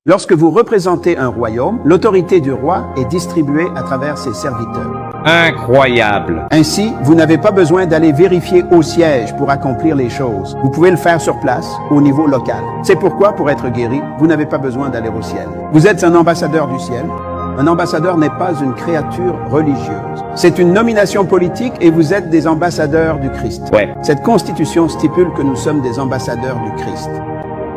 Lorsque vous représentez un royaume, l'autorité du roi est distribuée à travers ses serviteurs. Incroyable. Ainsi, vous n'avez pas besoin d'aller vérifier au siège pour accomplir les choses. Vous pouvez le faire sur place, au niveau local. C'est pourquoi, pour être guéri, vous n'avez pas besoin d'aller au ciel. Vous êtes un ambassadeur du ciel. Un ambassadeur n'est pas une créature religieuse. C'est une nomination politique et vous êtes des ambassadeurs du Christ. Ouais. Cette constitution stipule que nous sommes des ambassadeurs du Christ.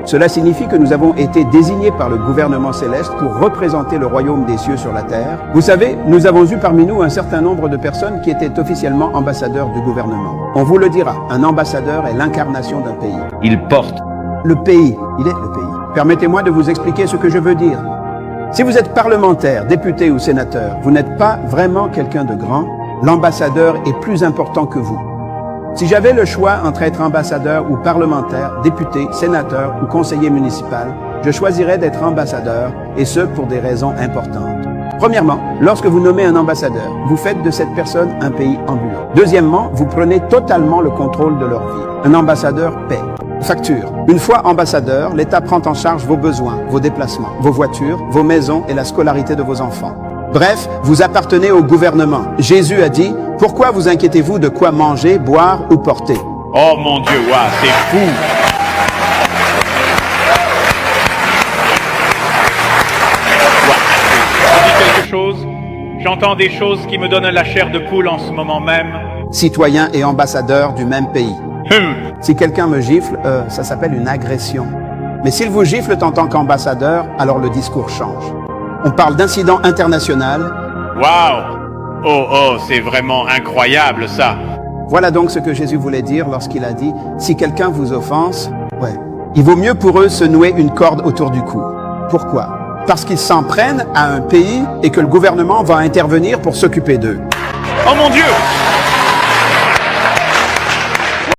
Cela signifie que nous avons été désignés par le gouvernement céleste pour représenter le royaume des cieux sur la terre. Vous savez, nous avons eu parmi nous un certain nombre de personnes qui étaient officiellement ambassadeurs du gouvernement. On vous le dira, un ambassadeur est l'incarnation d'un pays. Il porte. Le pays, il est le pays. Permettez-moi de vous expliquer ce que je veux dire. Si vous êtes parlementaire, député ou sénateur, vous n'êtes pas vraiment quelqu'un de grand. L'ambassadeur est plus important que vous. Si j'avais le choix entre être ambassadeur ou parlementaire, député, sénateur ou conseiller municipal, je choisirais d'être ambassadeur, et ce pour des raisons importantes. Premièrement, lorsque vous nommez un ambassadeur, vous faites de cette personne un pays ambulant. Deuxièmement, vous prenez totalement le contrôle de leur vie. Un ambassadeur paie. Facture. Une fois ambassadeur, l'État prend en charge vos besoins, vos déplacements, vos voitures, vos maisons et la scolarité de vos enfants. Bref, vous appartenez au gouvernement. Jésus a dit, « Pourquoi vous inquiétez-vous de quoi manger, boire ou porter ?» Oh mon Dieu, waouh, c'est fou. Je dis quelque chose. J'entends des choses qui me donnent la chair de poule en ce moment même. Citoyen et ambassadeur du même pays. Si quelqu'un me gifle, ça s'appelle une agression. Mais s'il vous gifle en tant qu'ambassadeur, alors le discours change. On parle d'incident international. Waouh! Oh, c'est vraiment incroyable ça. Voilà donc ce que Jésus voulait dire lorsqu'il a dit « Si quelqu'un vous offense, il vaut mieux pour eux se nouer une corde autour du cou. » Pourquoi? Parce qu'ils s'en prennent à un pays et que le gouvernement va intervenir pour s'occuper d'eux. Oh mon Dieu!